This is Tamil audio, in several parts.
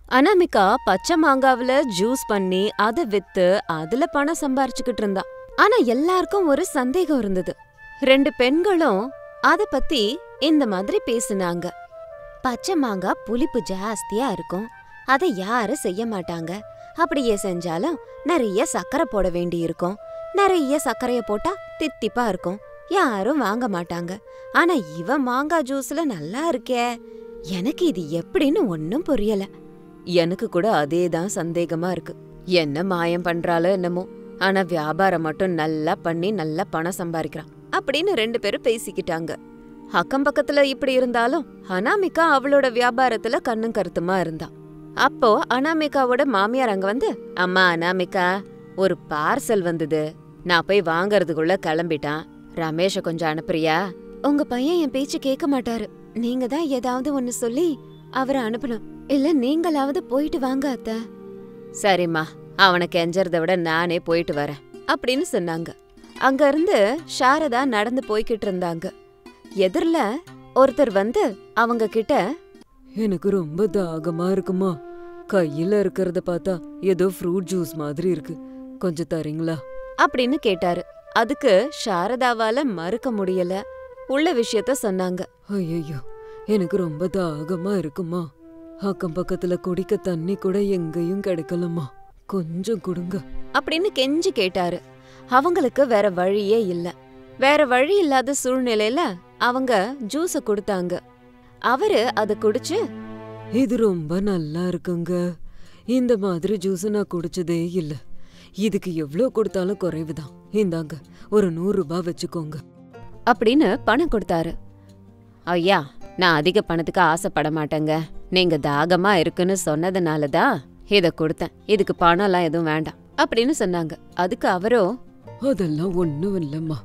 அனாமிகா பச்சை மாங்காவுல ஜூஸ் பண்ணி அத வித்து அதுல பணம் சம்பாரிச்சுக்கிட்டு இருந்தா. ஆனா எல்லாருக்கும் ஒரு சந்தேகம் இருந்தது. 2 பெண்களும் அத பத்தி இந்த மாதிரி பேசுனாங்க. பச்சை மாங்காய் புளிப்பு ஜாஸ்தியா இருக்கும், அதை யாரும் செய்ய மாட்டாங்க. அப்படியே செஞ்சாலும் நிறைய சர்க்கரை போட வேண்டி இருக்கும். நிறைய சர்க்கரைய போட்டா தித்திப்பா இருக்கும், யாரும் வாங்க மாட்டாங்க. ஆனா இவ மாங்காய் ஜூஸ்ல நல்லா இருக்கே, எனக்கு இது எப்படின்னு ஒன்னும் புரியல. எனக்கு கூட அதேதான் சந்தேகமா இருக்கு. என்ன மாயம் பண்றாளோ என்னமோ, ஆனா வியாபாரம் மட்டும் நல்லா பண்ணி நல்லா பணம் சம்பாதிக்கிறான் அப்படின்னு 2 பேரும் பேசிக்கிட்டாங்க. அக்கம் பக்கத்துல இப்படி இருந்தாலும் அனாமிகா அவளோட வியாபாரத்துல கண்ணும் கருத்துமா இருந்தா. அப்போ அனாமிகாவோட மாமியார் அங்க வந்து, அம்மா அனாமிகா, ஒரு பார்சல் வந்தது, நான் போய் வாங்கறதுக்குள்ள கிளம்பிட்டான், ரமேஷ கொஞ்சம் அனுப்புறியா? உங்க பையன் என் பேச்சு கேட்க மாட்டாரு, நீங்க தான் ஏதாவது ஒன்னு சொல்லி அவரை அனுப்பணும், இல்ல நீங்களாவது போயிட்டு வாங்க அத்த. சரிம்மா, அவனை கெஞ்சறத விட நானே போயிட்டு வரேன் அப்படின்னு சொன்னாங்க. அங்க இருந்து சாரதா நடந்து போய்கிட்டு இருந்தாங்க. எதிரில ஒருத்தர் வந்து அவங்க கிட்ட, எனக்கு ரொம்ப தாகமா இருக்குமா, கையில இருக்கிறத பார்த்தா ஏதோ ஃப்ரூட் ஜூஸ் மாதிரி இருக்கு, கொஞ்சம் தரீங்களா அப்படின்னு கேட்டாரு. அதுக்கு சாரதாவால மறுக்க முடியல, உள்ள விஷயத்த சொன்னாங்க. ஐயோ, எனக்கு ரொம்ப தாகமா இருக்குமா, அக்கம் பக்கத்துல குடிக்க தண்ணி கூட எங்கேயும் கிடைக்கலமா, கொஞ்சம் கொடுங்க அப்படின்னு கெஞ்சி கேட்டாரு. அவங்களுக்கு வேற வழியே இல்ல. வேற வழி இல்லாத சூழ்நிலையில அவங்க ஜூஸ கொடுத்தாங்க. அவரு அத குடிச்சு, இது ரொம்ப நல்லா இருக்குங்க, இந்த மாதிரி ஜூஸ் நான் குடிச்சதே இல்ல, இதுக்கு எவ்வளவு கொடுத்தாலும் குறைவுதான், இந்தாங்க ஒரு 100 ரூபாய் வச்சுக்கோங்க அப்படின்னு பணம் கொடுத்தாரு. ஐயா, நான் அதிக பணத்துக்கு ஆசைப்பட மாட்டேங்க, நீங்க தாகமா இருக்குன்னு சொன்னதுனாலதான் இத கொடுத்தேன், இதுக்கு பணம்லாம் எதுவும் வேண்டாம் அப்படின்னு சொன்னாங்க. அதுக்கு அவரோ, அதெல்லாம் ஒண்ணும் இல்லம்மா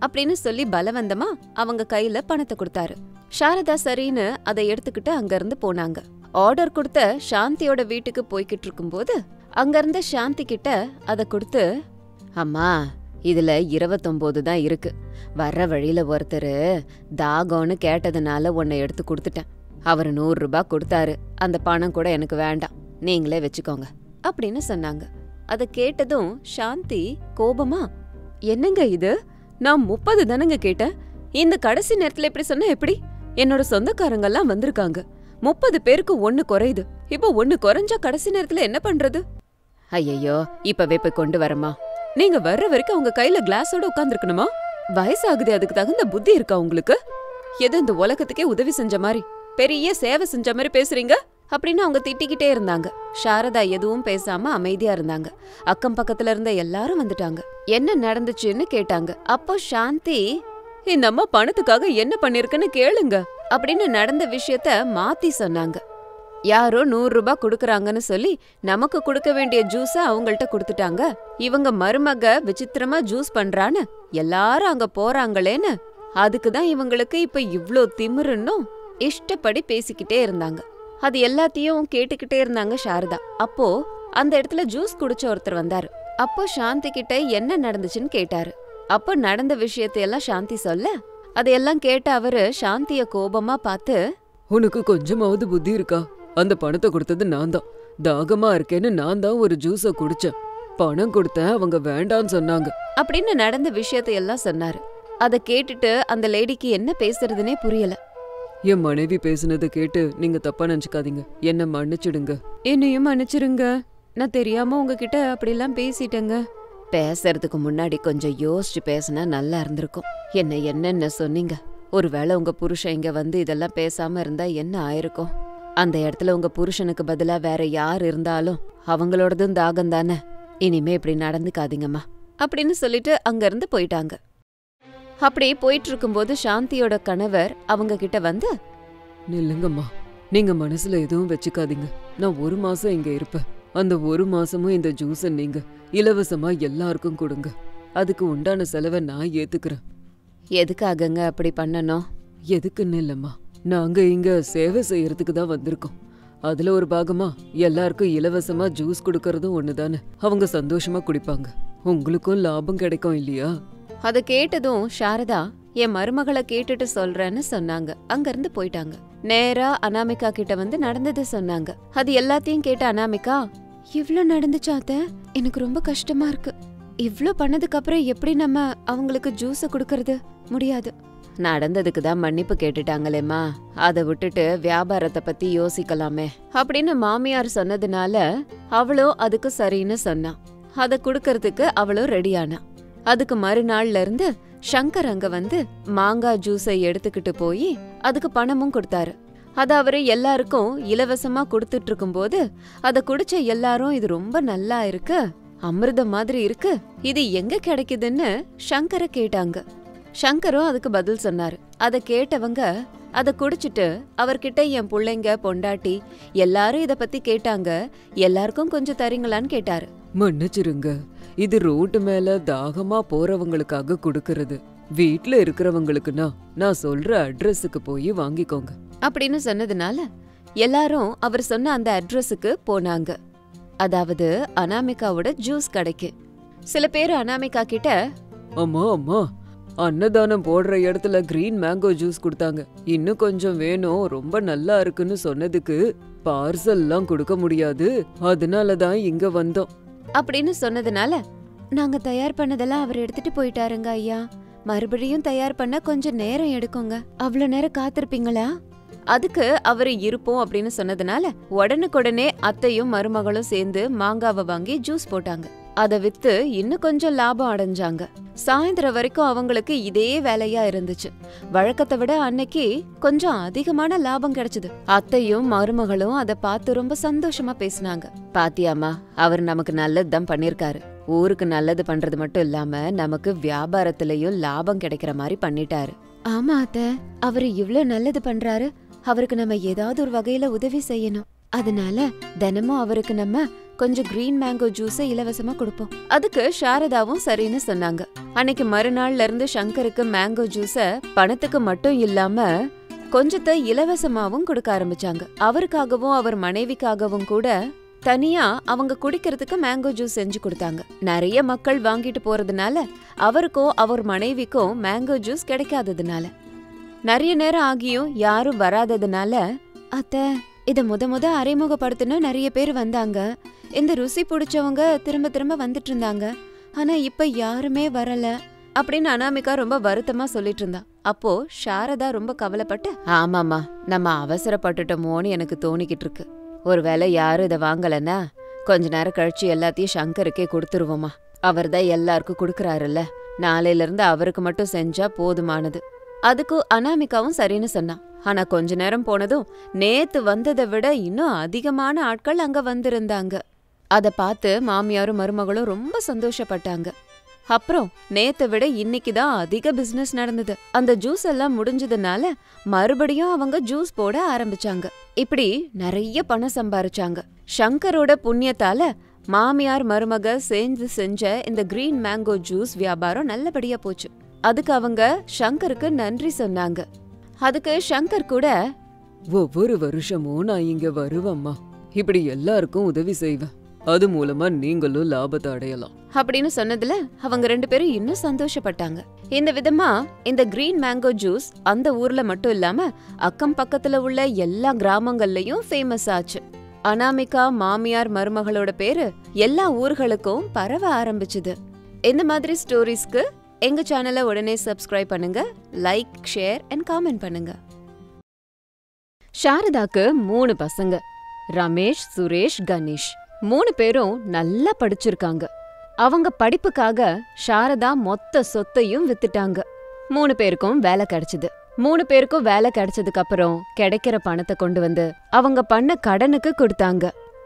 அப்படின்னு சொல்லி பலவந்தமா அவங்க கையில பணத்தை கொடுத்தாரு. சாரதா சரின்னு அதை எடுத்துக்கிட்டு அங்க இருந்து போனாங்க. ஆர்டர் கொடுத்த சாந்தியோட வீட்டுக்கு போய்கிட்டு இருக்கும்போது அங்க இருந்த சாந்தி கிட்ட அதை கொடுத்து, அம்மா, இதுல 29 தான் இருக்கு, வர்ற வழியில ஒருத்தரு தாகம்னு கேட்டதுனால உன்னை எடுத்து கொடுத்துட்டேன், அவரு 100 ரூபாய் கொடுத்தாரு, அந்த பணம் கூட எனக்கு வேண்டாம், நீங்களே வச்சுக்கோங்க அப்படின்னு சொன்னாங்க. அத கேட்டதும் சாந்தி கோபமா, என்னங்க இது, நான் 30 தானங்க கேட்டேன், இந்த கடைசி நேரத்துல இப்படி சொன்ன எப்படி? என்னோட சொந்தக்காரங்க எல்லாம் வந்திருக்காங்க, 30 பேருக்கு 1 குறையுது, இப்போ 1 குறைஞ்சா கடைசி நேரத்துல என்ன பண்றது? ஐயோ, இப்பவே போய் கொண்டு வரமா, நீங்க வர்ற வரைக்கும் உங்க கையில கிளாஸோட உட்கார்ந்துருக்கணுமா? வயசாகுது, அதுக்கு தகுந்த புத்தி இருக்கா உங்களுக்கு? எது இந்த உலகத்துக்கே உதவி செஞ்ச மாதிரி, பெரிய சேவை செஞ்ச மாதிரி பேசுறீங்க அப்படின்னு அவங்க திட்டிக்கிட்டே இருந்தாங்க. சாரதா எதுவும் பேசாம அமைதியா இருந்தாங்க. அக்கம் பக்கத்துல இருந்த எல்லாரும் வந்துட்டாங்க. என்ன நடந்துச்சுன்னு கேட்டாங்க. அப்போ சாந்தி, இந்த அம்மா பணத்துக்காக என்ன பண்ணிருக்குன்னு கேளுங்க அப்படின்னு நடந்த விஷயத்த மாத்தி சொன்னாங்க. யாரோ 100 ரூபாய் குடுக்கறாங்கன்னு சொல்லி நமக்கு கொடுக்க வேண்டிய ஜூஸ அவங்கள்ட்ட கொடுத்துட்டாங்க. இவங்க மருமக விசித்திரமா ஜூஸ் பண்றான்னு எல்லாரும் அங்க போறாங்களேன்னு அதுக்குதான் இவங்களுக்கு இப்ப இவ்ளோ திமிருன்னும் இஷ்டப்படி பேசிக்கிட்டே இருந்தாங்க. அது எல்லாத்தையும் கேட்டுக்கிட்டே இருந்தாங்க சாரதா. அப்போ அந்த இடத்துல ஜூஸ் குடிச்ச ஒருத்தர் வந்தாரு. அப்போ சாந்தி கிட்ட என்ன நடந்துச்சுன்னு கேட்டாரு. அப்போ நடந்த விஷயத்தையெல்லாம் சாந்தி சொல்ல, அதையெல்லாம் கேட்ட அவரு சாந்திய கோபமா பார்த்து, உனக்கு கொஞ்சமாவது புத்தி இருக்கா? அந்த பணத்தை கொடுத்தது நான் தான், தாகமா இருக்கேன்னு நான் தான் ஒரு ஜூஸ குடிச்சேன், பணம் கொடுத்தேன், அவங்க வேண்டான்னு சொன்னாங்க அப்படின்னு நடந்த விஷயத்தையெல்லாம் சொன்னாரு. அத கேட்டுட்டு அந்த லேடிக்கு என்ன பேசுறதுனே புரியல. என் மனைவி பேசுனதை கேட்டு நீங்க தப்பா நினைச்சுக்காதீங்க, என்ன மன்னிச்சிடுங்க. என்னையும் மன்னிச்சிருங்க, நான் தெரியாம உங்ககிட்ட அப்படிலாம் பேசிட்டேங்க. பேசுறதுக்கு முன்னாடி கொஞ்சம் யோசிச்சு பேசினா நல்லா இருந்திருக்கும். என்னென்ன சொன்னீங்க? ஒருவேளை உங்க புருஷன் இங்க வந்து இதெல்லாம் பேசாம இருந்தா என்ன ஆயிருக்கும்? அந்த இடத்துல உங்க புருஷனுக்கு பதிலா வேற யார் இருந்தாலும் அவங்களோடதும் தாகம் தானே. இனிமே இப்படி நடந்துக்காதீங்கம்மா அப்படின்னு சொல்லிட்டு அங்க இருந்து போயிட்டாங்க. அப்படி போயிட்டு இருக்கும்போது சாந்தியோட கணவர் அவங்க கிட்ட வந்து, நில்லுங்கம்மா, நீங்க மனசுல எதுவும் வச்சுக்காதீங்க, நான் 1 மாசம் இங்க இருப்பேன், அந்த 1 மாசமும் இந்த ஜூஸ நீங்க இலவசமா எல்லாருக்கும் கொடுங்க, அதுக்கு உண்டான செலவை நான் ஏத்துக்கிறேன். எதுக்காகங்க அப்படி பண்ணணும்? எதுக்குன்னு இல்லம்மா, நாங்க இங்க சேவை செய்யறதுக்கு தான் வந்திருக்கோம், அதுல ஒரு பாகமா எல்லாருக்கும் இலவசமா ஜூஸ் கொடுக்கறதும் ஒண்ணுதானே, அவங்க சந்தோஷமா குடிப்பாங்க, உங்களுக்கும் லாபம் கிடைக்கும் இல்லையா? அத கேட்டதும் சாரதா, என் மருமகளை கேட்டுட்டு சொல்றேன்னு சொன்னாங்க. அங்கிருந்து போயிட்டாங்க. நேரா அனாமிகா கிட்ட வந்து நடந்தது சொன்னாங்க. அது எல்லாத்தையும் கேட்ட அனாமிகா, இவ்ளோ நடந்துச்சா அத்தை? எனக்கு ரொம்ப கஷ்டமா இருக்கு. இவ்ளோ பண்ணதுக்கு அப்புறம் எப்படி நம்ம அவங்களுக்கு ஜூஸ குடுக்கறது? முடியாது. நடந்ததுக்கு தான் மன்னிப்பு கேட்டுட்டாங்களேம்மா, அதை விட்டுட்டு வியாபாரத்தை பத்தி யோசிக்கலாமே அப்படின்னு மாமியார் சொன்னதுனால அவளும் அதுக்கு சரின்னு சொன்னா. அதை குடுக்கறதுக்கு அவளும் ரெடியானா. அதுக்கு மறுநாள்ல இருந்து சங்கர் அங்க வந்து மாங்காய் ஜூஸை எடுத்துக்கிட்டு போய் அதுக்கு பணமும் கொடுத்தாரு. அத அவரு எல்லாருக்கும் இலவசமா கொடுத்துட்டு இருக்கும் போது அத குடிச்ச எல்லாரும் இது ரொம்ப நல்லா இருக்கு, அமிர்தம் மாதிரி இருக்கு, இது எங்க கிடைக்குதுன்னு சங்கரை கேட்டாங்க. சங்கரும் அதுக்கு பதில் சொன்னாரு. அத கேட்டவங்க அத குடிச்சிட்டு அவர்கிட்ட என் புள்ளைங்க பொண்டாட்டி எல்லாரும் இத பத்தி கேட்டாங்க, எல்லாருக்கும் கொஞ்சம் தரீங்களான்னு கேட்டாரு. மன்னிச்சிருங்க, இது ரோட்டு மேல தாகமா போறவங்களுக்காக கொடுக்கறது. வீட்ல இருக்கிறவங்களுக்குன்னா நான் சொல்ற அட்ரஸுக்கு போய் வாங்கிக்கோங்க அப்படின்னு சொன்னதுனால எல்லாரும் அவர் சொன்ன அந்த அட்ரஸுக்கு போனாங்க. அதாவது அனாமிகாவோட ஜூஸ் கடைக்கு. சில பேர் அனாமிகா கிட்ட, அம்மா அம்மா, அன்னதானம் போடுற இடத்துல கிரீன் மேங்கோ ஜூஸ் கொடுத்தாங்க, இன்னும் கொஞ்சம் வேணும், ரொம்ப நல்லா இருக்குன்னு சொன்னதுக்கு பார்சல்லாம் கொடுக்க முடியாது, அதனாலதான் இங்க வந்தோம் அப்படின்னு சொன்னதுனால, நாங்க தயார் பண்ணதெல்லாம் அவர் எடுத்துட்டு போயிட்டாருங்க ஐயா, மறுபடியும் தயார் பண்ண கொஞ்சம் நேரம் எடுக்குங்க, அவ்வளவு நேரம் காத்திருப்பீங்களா? அதுக்கு அவரு இருப்போம் அப்படின்னு சொன்னதுனால உடனுக்குடனே அத்தையும் மருமகளும் சேர்ந்து மாங்காவை வாங்கி ஜூஸ் போட்டாங்க. அதை வித்து இன்னும் கொஞ்சம் லாபம் அடைஞ்சாங்க. சாயந்தரம் வரைக்கும் அவங்களுக்கு இதே வேலையா இருந்துச்சு. வழக்கத்தை விட அன்னைக்கு கொஞ்சம் அதிகமான லாபம் கிடைச்சது. அத்தையும் மருமகளும் அதை பார்த்து ரொம்ப சந்தோஷமா பேசினாங்க. பாத்தியாமா, அவர் நமக்கு நல்லதுதான் பண்ணிருக்காரு. ஊருக்கு நல்லது பண்றது மட்டும் இல்லாம நமக்கு வியாபாரத்திலயும் லாபம் கிடைக்கிற மாதிரி பண்ணிட்டாரு. ஆமா அத்தை, அவரு இவ்ளோ நல்லது பண்றாரு, அவருக்கு நம்ம ஏதாவது ஒரு வகையில உதவி செய்யணும். அதனால தினமும் அவருக்கு நம்ம கொஞ்சம் கிரீன் மேங்கோ ஜூஸ இலவசமா கொடுப்போம். அதுக்கு சாரதாவும் சரின்னு சொன்னாங்க. அன்னைக்கு மறுநாள்ல இருந்து சங்கருக்கு மேங்கோ ஜூஸ பணத்துக்கு மட்டும் இல்லாம கொஞ்சத்தை இலவசமாவும் கொடுக்க ஆரம்பிச்சாங்க. அவருக்காகவும் அவர் மனைவிக்காகவும் கூட தனியா அவங்க குடிக்கிறதுக்கு மேங்கோ ஜூஸ் செஞ்சு கொடுத்தாங்க. நிறைய மக்கள் வாங்கிட்டு போறதுனால அவருக்கும் அவர் மனைவிக்கும் மேங்கோ ஜூஸ் கிடைக்காததுனால, நிறைய நேரம் ஆகியும் யாரும் வராததுனால, அத்தை இத முத அறிமுகப்படுத்தின நிறைய பேர் வந்தாங்க, இந்த ருசி பிடிச்சவங்க திரும்ப திரும்ப வந்துட்டு இருந்தாங்க, ஆனா இப்ப யாருமே வரல அப்படின்னு அனாமிகா ரொம்ப வருத்தமா சொல்லிட்டு இருந்தா. அப்போ சாரதா ரொம்ப கவலைப்பட்டு, ஆமாமா, நம்ம அவசரப்பட்டுட்டோமோன்னு எனக்கு தோணிக்கிட்டு இருக்கு. ஒருவேளை யாரும் இதை வாங்கலன்னா கொஞ்ச நேரம் கழிச்சு எல்லாத்தையும் சங்கருக்கே கொடுத்துருவோமா, அவர் தான் எல்லாருக்கும் கொடுக்கறாருல்ல, நாளையில இருந்து அவருக்கு மட்டும் செஞ்சா போதுமானது. அதுக்கு அனாமிகாவும் சரின்னு சொன்னா. ஆனா கொஞ்ச நேரம் போனதும் நேத்து வந்ததை விட இன்னும் அதிகமான ஆட்கள் அங்க வந்திருந்தாங்க. அத பார்த்து மாமியாரும் மருமகளும் ரொம்ப சந்தோஷப்பட்டாங்க. அப்புறம் நேத்தை விட இன்னைக்குதான் அதிக பிசினஸ் நடந்தது. அந்த ஜூஸ் எல்லாம் முடிஞ்சதுனால மறுபடியும் அவங்க ஜூஸ் போட ஆரம்பிச்சாங்க. இப்படி நிறைய பணம் சம்பாரிச்சாங்க. சங்கரோட புண்ணியத்தால மாமியார் மருமக சேர்ந்து செஞ்ச இந்த கிரீன் மேங்கோ ஜூஸ் வியாபாரம் நல்லபடியா போச்சு. அதுக்கு அவங்க சங்கருக்கு நன்றி சொன்னாங்க. அதுக்கு சங்கர் கூட, ஒவ்வொரு வருஷமும் நான் இங்க வருவேம்மா, இப்படி எல்லாருக்கும் உதவி செய்வேன், அது மூலமா நீங்களும் லாபத்தை அடையலாம் அப்படின்னு சொன்னதுல அவங்க ரெண்டு பேரும் இன்னும் சந்தோஷப்பட்டாங்க. இந்த விதமா இந்த கிரீன் மேங்கோ ஜூஸ் அந்த ஊர்ல மட்டும் இல்லாம அக்கம் பக்கத்துல உள்ள எல்லா கிராமங்கள்லயும் ஃபேமஸ் ஆச்சு. அனாமிகா மாமியார் மருமகளோட பேரு எல்லா ஊர்களுக்கும் பரவ ஆரம்பிச்சுது. இந்த மாதிரி ஸ்டோரிஸ்க்கு எங்க சேனலை உடனே சப்ஸ்கிரைப் பண்ணுங்க, லைக், ஷேர் அண்ட் காமெண்ட் பண்ணுங்க. சாரதாக்கு 3 பசங்க, ரமேஷ், சுரேஷ், கணேஷ். 3 பேரும் நல்லா படிச்சிருக்காங்க. அவங்க படிப்புக்காக சாரதா மொத்த சொத்தையும் வித்துட்டாங்க. 3 பேருக்கும் வேலை கிடைச்சது. 3 பேருக்கும் வேலை கிடைச்சதுக்கு அப்புறம் கிடைக்கிற பணத்தை கொண்டு வந்து அவங்க பண்ண கடனுக்கு கொடுத்தாங்க.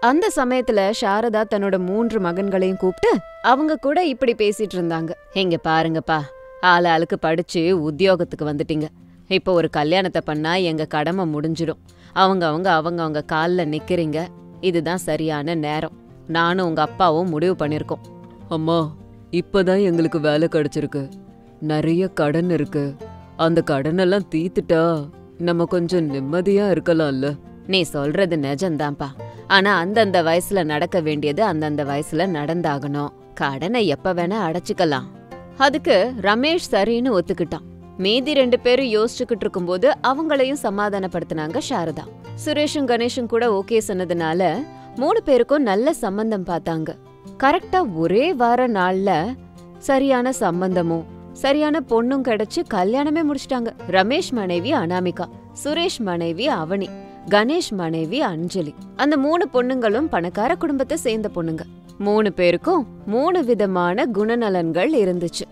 அந்த சமயத்துல சாரதா தன்னோட 3 மகன்களையும் கூப்பிட்டு அவங்க கூட இப்படி பேசிட்டு இருந்தாங்க. இங்க பாருங்கப்பா, ஆளாளுக்கு படிச்சு உத்தியோகத்துக்கு வந்துட்டீங்க. இப்போ ஒரு கல்யாணத்தை பண்ணா எங்க கடமை முடிஞ்சிடும். அவங்க கால்ல நிக்கிறீங்க. இதுதான் சரியான நேரம். நானும் உங்க அப்பாவும் முடிவு பண்ணிருக்கோம். அம்மா, இப்பதான் எங்களுக்கு வேலை கிடைச்சிருக்கு, நிறைய கடன் இருக்கு, அந்த கடனெல்லாம் தீத்துட்டா நம்ம கொஞ்சம் நிம்மதியா இருக்கலாம்ல. நீ சொல்றது நிஜம்தான்ப்பா, ஆனா அந்தந்த வயசுல நடக்க வேண்டியது அந்தந்த வயசுல நடந்தாகணும். கடனை எப்ப வேணா அடைச்சுக்கலாம். அதுக்கு ரமேஷ் சரின்னு ஒத்துக்கிட்டான். மீதி 2 பேரும் யோசிச்சுக்கிட்டு இருக்கும்போது அவங்களையும் சமாதானப்படுத்தினாங்க சாரதா. சுரேஷும் கணேஷும் கூட ஓகே சொன்னதுனால 3 பேருக்கும் நல்ல சம்பந்தம் பார்த்தாங்க. கரெக்டா ஒரே வார நாள்ல சரியான சம்பந்தமும் சரியான பொண்ணும் கிடைச்சு கல்யாணமே முடிச்சிட்டாங்க. ரமேஷ் மனைவி அனாமிகா, சுரேஷ் மனைவி அவனி, கணேஷ் மனைவி அஞ்சலி. அந்த 3 பொண்ணுங்களும் பணக்கார குடும்பத்தை சேர்ந்த பொண்ணுங்க. 3 பேருக்கும் 3 விதமான குணநலன்கள் இருந்துச்சு.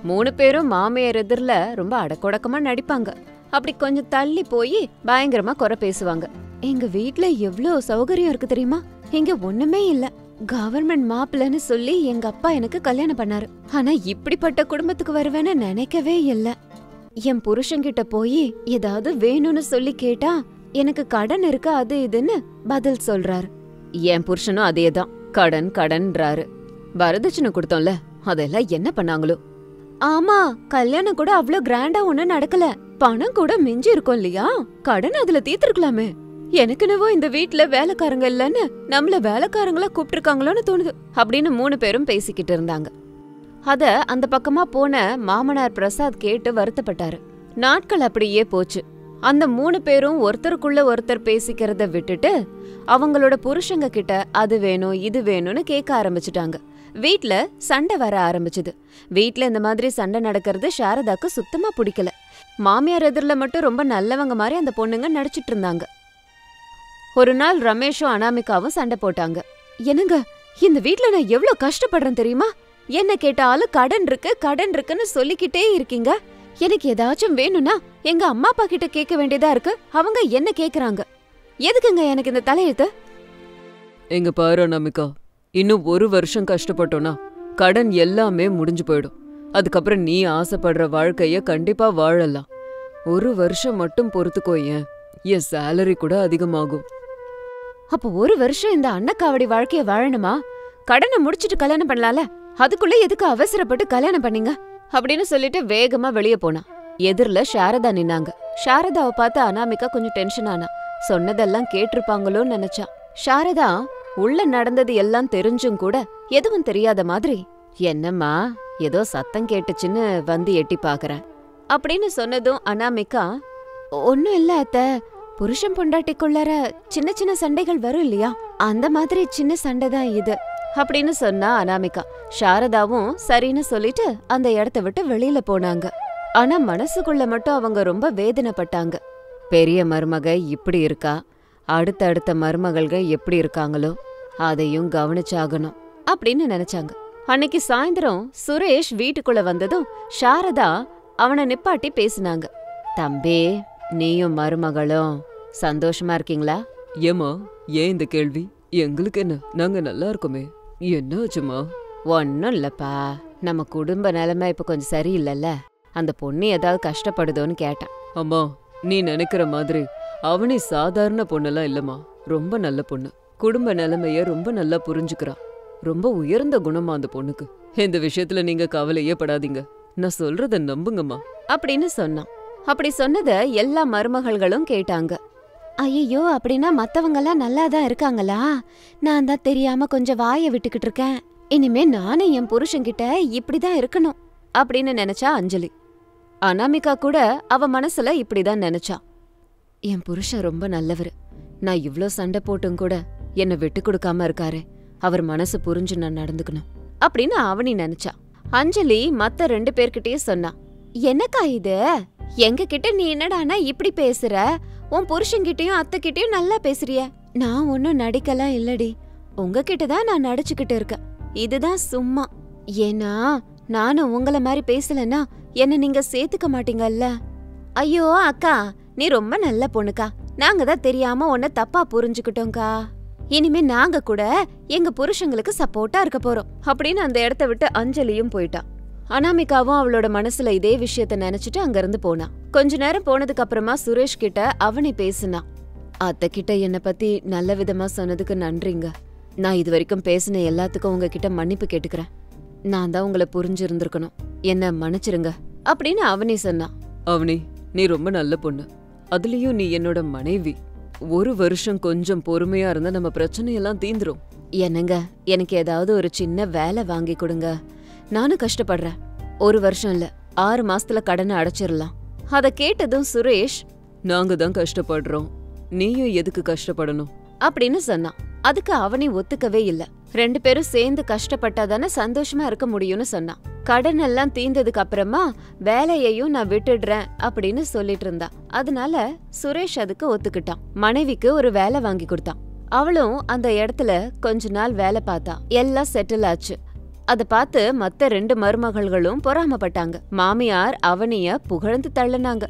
3 பேரும் மாமியார் எதிரில ரொம்ப அடக்கொடக்கமா நடிப்பாங்க. அப்படி கொஞ்சம் தள்ளி போய் பயங்கரமா குறை பேசுவாங்க. எங்க வீட்ல எவ்ளோ சௌகரியம் இருக்கு தெரியுமா? இங்க ஒண்ணுமே இல்ல. கவர்மெண்ட் மாப்பிள்ளன்னு சொல்லி எங்க அப்பா எனக்கு கல்யாணம் பண்ணாரு. ஆனா இப்படிப்பட்ட குடும்பத்துக்கு வருவேன்னு நினைக்கவே இல்ல. என் புருஷன்கிட்ட போய் ஏதாவது வேணும்னு சொல்லி கேட்டா எனக்கு கடன் இருக்கு அது இதுன்னு பதில் சொல்றாரு. என் புருஷனும் அதேதான், கடன் கடன்றாரு. வரதட்சணை கொடுத்தோம்ல, அதெல்லாம் என்ன பண்ணாங்களோ? ஆமா, கல்யாணம் கூட அவ்ளோ கிராண்டா ஒண்ணும் நடக்கல. பணம் கூட மிஞ்சி இருக்கும் இல்லையா? கடன் அதுல தீர்த்திருக்கலாமே. எனக்கு என்னவோ இந்த வீட்ல வேலைக்காரங்க இல்லன்னு நம்மள வேலைக்காரங்களா கூப்பிட்டுருக்காங்களோன்னு தோணுது அப்படின்னு 3 பேரும் பேசிக்கிட்டு இருந்தாங்க. அத அந்த பக்கமா போன மாமனார் பிரசாத் கேட்டு வருத்தப்பட்டாரு. நாட்கள் அப்படியே போச்சு. அந்த 3 பேரும் ஒருத்தருக்குள்ள ஒருத்தர் பேசிக்கிறத விட்டுட்டு அவங்களோட புருஷங்க கிட்ட அது வேணும் இது வேணும்னு கேட்க ஆரம்பிச்சுட்டாங்க. வீட்ல சண்டை வர ஆரம்பிச்சுது. வீட்ல இந்த மாதிரி சண்டை நடக்கிறது சாரதாக்கு சுத்தமா பிடிக்கல. மாமியார் எதிரில மட்டும் ரொம்ப நல்லவங்க மாதிரி அந்த பொண்ணுங்க நடிச்சிட்டு இருந்தாங்க. ஒரு நாள் ரமேஷும் அனாமிகாவும் சண்டை போட்டாங்க. என்னங்க, இந்த வீட்ல நான் எவ்ளோ கஷ்டப்படுறேன் தெரியுமா? என்ன கேட்டாலும் கடன் இருக்குன்னு சொல்லிக்கிட்டே இருக்கீங்க. எனக்கு ஏதாச்சும் வேணும்னா எங்க அம்மா அப்பா கிட்ட கேட்க வேண்டியதா இருக்கு. அவங்க என்ன கேக்குறாங்க? எதுக்குங்க எனக்கு இந்த தலையெழுத்து? எங்க பாரு அனாமிகா, இன்னும் 1 வருஷம் கஷ்டப்பட்டோம்னா கடன் எல்லாமே முடிஞ்சு போயிடும். அதுக்கப்புறம் நீ ஆசைப்படுற வாழ்க்கைய கண்டிப்பா வாழலாம். 1 வருஷம் மட்டும் பொறுத்துக்கோயேன், என் சேலரி கூட அதிகமாகும். அப்போ 1 வருஷம் இந்த அன்னக்காவடி வாழ்க்கைய வாழணுமா? கடனை முடிச்சிட்டு கல்யாணம் பண்ணலால, அதுக்குள்ள எதுக்கு அவசரப்பட்டு கல்யாணம் பண்ணீங்க அப்படின்னு சொல்லிட்டு வேகமா வெளியே போனா. எதிரில சாரதா நின்னாங்க. சாரதாவை பார்த்து அனாமிகா கொஞ்சம் டென்ஷன் ஆனா. சொன்னதெல்லாம் கேட்டிருப்பாங்களோன்னு நினைச்சா. சாரதா உள்ள நடந்தது எல்லாம் தெரிஞ்சும் கூட எதுவும் தெரியாத மாதிரி, என்னம்மா ஏதோ சத்தம் கேட்டுச்சுன்னு வந்து எட்டி பாக்குறேன் அப்படின்னு சொன்னதும் அனாமிகா, ஒன்னும் இல்ல அத்தை, புருஷன் பொண்டாட்டிக்குள்ளார சின்ன சின்ன சண்டைகள் வரும் இல்லையா, அந்த மாதிரி சின்ன சண்டை தான் இது அப்படின்னு சொன்னா அனாமிகா. சாரதாவும் சரின்னு சொல்லிட்டு அந்த இடத்த விட்டு வெளியில போனாங்க. ஆனா மனசுக்குள்ள மட்டும் அவங்க ரொம்ப வேதனைப்பட்டாங்க. பெரிய மருமக இப்படி இருக்கா, அடுத்த மருமகள்கள் எப்படி இருக்காங்களோ அதையும் கவனிச்சாகணும் அப்படின்னு நினைச்சாங்க. அன்னைக்கு சாயந்தரம் சுரேஷ் வீட்டுக்குள்ள வந்ததும் சாரதா அவனை நிப்பாட்டி பேசினாங்க. தம்பி, நீயும் மருமகளும் சந்தோஷமா இருக்கீங்களா? ஏமா, ஏன் இந்த கேள்வி? எங்களுக்கு என்ன, நாங்க நல்லா இருக்கோமே. என்ன ஆச்சுமா? ஒன்னும் இல்லப்பா, நம்ம குடும்ப நிலைமை இப்ப கொஞ்சம் சரியில்லைல்ல, அந்த பொண்ணு ஏதாவது கஷ்டப்படுதோன்னு கேட்டான். அம்மா, நீ நினைக்கிற மாதிரி அவனே சாதாரண பொண்ணெல்லாம் இல்லம்மா, ரொம்ப நல்ல பொண்ணு. குடும்ப நிலைமைய ரொம்ப நல்லா புரிஞ்சுக்கிறா. ரொம்ப உயர்ந்த குணமா அந்த பொண்ணுக்கு. இந்த விஷயத்துல நீங்க கவலையே படாதீங்க, நான் சொல்றத நம்புங்கம்மா அப்படின்னு சொன்னான். அப்படி சொன்னத எல்லா மருமகள்களும் கேட்டாங்க. ஐயோ, அப்படின்னா மத்தவங்க எல்லாம் நல்லாதான் இருக்காங்களா? நான் தான் தெரியாம கொஞ்சம் வாயை விட்டுக்கிட்டு இருக்கேன். இனிமே நானும் என் புருஷன்கிட்ட இப்படிதான் இருக்கணும் அப்படின்னு நினைச்சா அஞ்சலி. அனாமிகா கூட அவ மனசுல இப்படிதான் நினைச்சா. என் புருஷன் ரொம்ப நல்லவரு, நான் இவ்ளோ சண்டை போட்டும் கூட என்ன விட்டு கொடுக்காம இருக்காரு, அவர் மனசு புரிஞ்சு நான் நடந்துக்கணும் அப்படின்னு அவனி நினைச்சா. அஞ்சலி மத்த 2 பேர்கிட்டயும் சொன்னா, என்னக்கா இது, எங்க கிட்ட நீ என்னடானா இப்படி பேசுற, உன் புருஷன்கிட்டயும் அத்தை கிட்டயும் நல்லா பேசுறிய. நான் ஒன்னும் நடிக்கலாம் இல்லடி, உங்ககிட்டதான் நான் நடிச்சுக்கிட்டு இருக்கேன். இதுதான் சும்மா. ஏன்னா நானும் உங்களை மாதிரி பேசலன்னா என்ன நீங்க சேர்த்துக்க மாட்டீங்கல்ல. ஐயோ அக்கா, நீ ரொம்ப நல்ல பொண்ணுக்கா, நாங்க தான் தெரியாம உன்னை தப்பா புரிஞ்சுக்கிட்டோம்க்கா. இனிமே நாங்க கூட எங்க புருஷங்களுக்கு சப்போர்ட்டா இருக்க போறோம் அப்படின்னு அந்த இடத்த விட்டு அஞ்சலியும் போயிட்டா. அனாமிகாவும் அவளோட மனசுல இதே விஷயத்த நினைச்சிட்டு அங்கிருந்து போனா. கொஞ்ச நேரம் போனதுக்கு அப்புறமா சுரேஷ் கிட்ட அவனி பேசுனா. அத்தை கிட்ட என்ன பத்தி நல்ல விதமா சொன்னதுக்கு நன்றிங்க. நான் இது வரைக்கும் பேசின எல்லாத்துக்கும் உங்ககிட்ட மன்னிப்பு கேட்டுக்கிறேன். நான் தான் உங்களை புரிஞ்சிருந்திருக்கணும், என்ன மன்னிச்சிருங்க அப்படின்னு அவனி சொன்னா. அவனி, நீ ரொம்ப நல்ல பொண்ணு, அதுலயும் நீ என்னோட மனைவி. 1 வருஷம் கொஞ்சம் பொறுமையா இருந்தா நம்ம பிரச்சனையெல்லாம் தீந்துரும். என்னங்க, எனக்கு ஏதாவது ஒரு சின்ன வேலை வாங்கி கொடுங்க, நானும் கஷ்டப்படுறேன். 1 வருஷம் இல்ல, 6 மாசத்துல கடனை அடைச்சிடலாம். அத கேட்டதும் சுரேஷ், நாங்க தான் கஷ்டப்படுறோம், நீயும் எதுக்கு கஷ்டப்படணும் அப்படின்னு சொன்னான். அதுக்கு அவனி ஒத்துக்கவே இல்ல. 2 பேரும் சேர்ந்து கஷ்டப்பட்டாதானே சந்தோஷமா இருக்க முடியும்னு சொன்னான். கடன் எல்லாம் தீந்ததுக்கு அப்புறமா வேலையையும் நான் விட்டுடுறேன் அப்படின்னு சொல்லிட்டு இருந்தா. அதனால சுரேஷ் அதுக்கு ஒத்துக்கிட்டான். மனைவிக்கு ஒரு வேலை வாங்கி கொடுத்தான். அவளும் அந்த இடத்துல கொஞ்ச நாள் வேலை பார்த்தா. எல்லாம் செட்டில் ஆச்சு. அத பார்த்து மத்த 2 மருமகள்களும் பொறாமப்பட்டாங்க. மாமியார் அவனிய புகழ்ந்து தள்ளுனாங்க.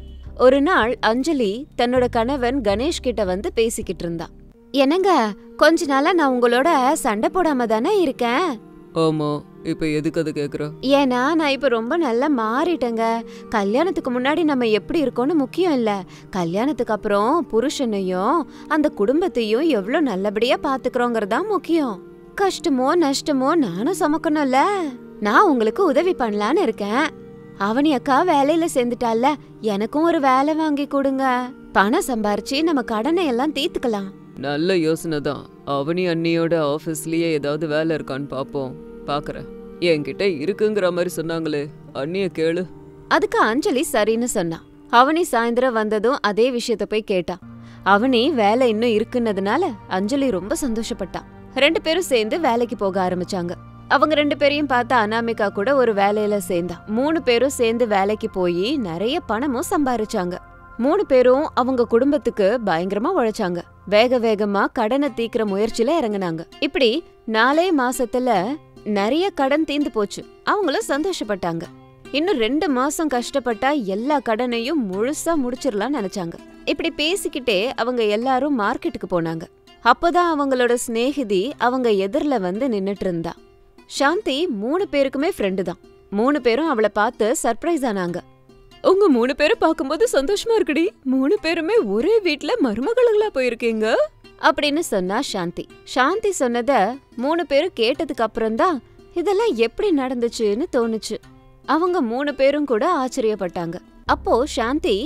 ஒரு நாள் அஞ்சலி தன்னோட கணவன் கணேஷ் கிட்ட வந்து பேசிக்கிட்டு இருந்தா. என்னங்க, கொஞ்ச நாளா நான் உங்களோட சண்டை போடாம தானே இருக்கேன். ஆமா, இப்ப எதுக்கு அது கேக்குற? ஏன்னா நான் இப்ப ரொம்ப நல்லா மாறிட்டேங்க. கல்யாணத்துக்கு முன்னாடி நம்ம எப்படி இருக்கோம்னு முக்கியம் இல்ல, கல்யாணத்துக்கு அப்புறம் புருஷனையும் அந்த குடும்பத்தையும் எவ்வளவு நல்லபடியா பாத்துக்கிறோங்கிறதா முக்கியம். கஷ்டமோ நஷ்டமோ நானும் சுமக்கணும்ல. நான் உங்களுக்கு உதவி பண்ணலான்னு இருக்கேன். அவனி அக்கா வேலையில சேர்ந்துட்டால, எனக்கும் ஒரு வேலை வாங்கி கொடுங்க. பணம் சம்பாரிச்சு நம்ம கடனை எல்லாம் தீர்த்துக்கலாம். நல்ல யோசனை தான். அவனி அண்ணியோட ஆபீஸ்லயே ஏதாவது வேலை இருக்கான்னு பாப்போம். பாக்குறேன். என்கிட்ட இருக்குங்கிற மாதிரி சொன்னாங்களே, அண்ணிய கேளு. அதுக்கு அஞ்சலி சரின்னு சொன்னா. அவனி சாயந்தரம் வந்ததும் அதே விஷயத்த போய் கேட்டா. அவனி வேலை இன்னும் இருக்குன்னதுனால அஞ்சலி ரொம்ப சந்தோஷப்பட்டான். 2 பேரும் சேர்ந்து வேலைக்கு போக ஆரம்பிச்சாங்க. அவங்க 2 பேரையும் பார்த்த அனாமிகா கூட ஒரு வேலையில சேர்ந்தா. 3 பேரும் சேர்ந்து வேலைக்கு போய் நிறைய பணமும் சம்பாரிச்சாங்க. 3 பேரும் அவங்க குடும்பத்துக்கு பயங்கரமா உழைச்சாங்க. வேக வேகமா கடனை தீக்கிற முயற்சியில இறங்குனாங்க. இப்படி 4 மாசத்துல நிறைய கடன் தீந்து போச்சு. அவங்களும் சந்தோஷப்பட்டாங்க. இன்னும் 2 மாசம் கஷ்டப்பட்டா எல்லா கடனையும் முழுசா முடிச்சிடலாம் நினைச்சாங்க. இப்படி பேசிக்கிட்டே அவங்க எல்லாரும் மார்க்கெட்டுக்கு போனாங்க. அப்பதான் அவங்களோட சிநேகிதி அவங்க எதிரில வந்து நின்னுட்டு இருந்தா. சாந்தி 3 பேருக்குமே ஃப்ரெண்டு தான். 3 பேரும் அவளை பார்த்து சர்ப்ரைஸ் ஆனாங்க. உங்க 3 பேரும் பார்க்கும்போது சந்தோஷமா இருக்குடி. 3 பேருமே ஒரே வீட்ல மருமகளா போயிருக்கீங்க அப்படின்னு சொன்னா சாந்தி. சாந்தி சொன்னத 3 பேரும் கேட்டதுக்கு அப்புறம்தான் இதெல்லாம் எப்படி நடந்துச்சுன்னு தோணுச்சு. அவங்க 3 பேரும் கூட ஆச்சரியப்பட்டாங்க. அப்போ சாந்தி,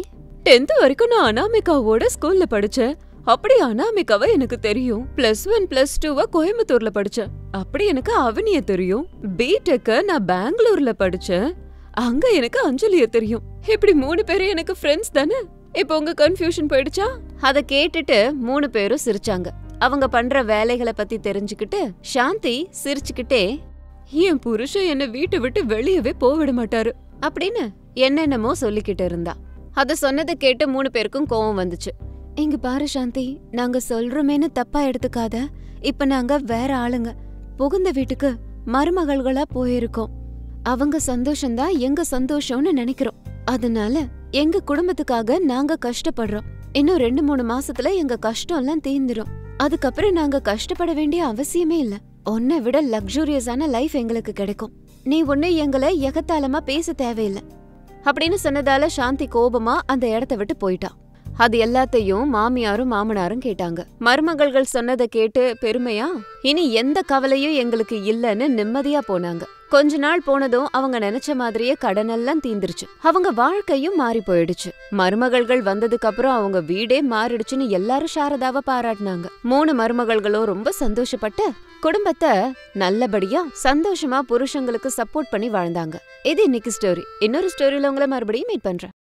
10th வரைக்கும் நான் அனாமிகாவோட ஸ்கூல்ல படிச்சேன். அப்படி அனாமிகாவை எனக்கு தெரியும். +1 +2 கோயம்புத்தூர்ல படிச்சேன். அப்படி எனக்கு அவனிய தெரியும். B.Tech நான் பெங்களூர்ல படிச்சேன். அங்க எனக்கு அஞ்சலிய தெரியும். இப்படி 3 பேரும் எனக்கு ஃப்ரெண்ட்ஸ் தானே. இப்போ உங்க கன்ஃபியூஷன் போயிடுச்சா? அத கேட்டுட்டு 3 பேரும் சிரிச்சாங்க. அவங்க பண்ற வேலைகளை பத்தி தெரிஞ்சுக்கிட்டு சாந்தி சிரிச்சுக்கிட்டே, என் புருஷன் என்ன வீட்டை விட்டு வெளியவே போவிட மாட்டாரு அப்படின்னு என்னென்னமோ சொல்லிக்கிட்டு இருந்தா. அத சொன்னதை கேட்டு 3 பேருக்கும் கோவம் வந்துச்சு. இங்க பாரு சாந்தி, நாங்க சொல்றோமேன்னு தப்பா எடுத்துக்காத. இப்ப நாங்க வேற ஆளுங்க. புகுந்த வீட்டுக்கு மருமகள்களா போயிருக்கோம். அவங்க சந்தோஷம்தான் எங்க சந்தோஷம்னு நினைக்கிறோம். அதனால எங்க குடும்பத்துக்காக நாங்க கஷ்டப்படுறோம். இன்னும் 2-3 மாசத்துல எங்க கஷ்டம் எல்லாம் தீர்ந்துரும். அதுக்கப்புறம் நாங்க கஷ்டப்பட வேண்டிய அவசியமே இல்ல. உன்னை விட லக்ஸூரியஸான லைஃப் எங்களுக்கு கிடைக்கும். நீ ஒண்ணு எங்களை எகத்தாளமா பேச தேவையில்ல அப்படின்னு சொன்னதால சாந்தி கோபமா அந்த இடத்த விட்டு போயிட்டா. அது எல்லாத்தையும் மாமியாரும் மாமனாரும் கேட்டாங்க. மருமகள்கள் சொன்னதை கேட்டு பெருமையா, இனி எந்த கவலையும் எங்களுக்கு இல்லன்னு நிம்மதியா போனாங்க. கொஞ்ச நாள் போனதும் அவங்க நினைச்ச மாதிரியே கடனெல்லாம் தீந்துருச்சு. அவங்க வாழ்க்கையும் மாறி போயிடுச்சு. மருமகள்கள் வந்ததுக்கு அப்புறம் அவங்க வீடே மாறிடுச்சுன்னு எல்லாரும் சாரதாவை பாராட்டினாங்க. 3 மருமகள்களும் ரொம்ப சந்தோஷப்பட்டு குடும்பத்தை நல்லபடியா சந்தோஷமா புருஷங்களுக்கு சப்போர்ட் பண்ணி வாழ்ந்தாங்க. இது இன்னைக்கு ஸ்டோரி. இன்னொரு ஸ்டோரியில உங்களை மறுபடியும் மீட் பண்றேன்.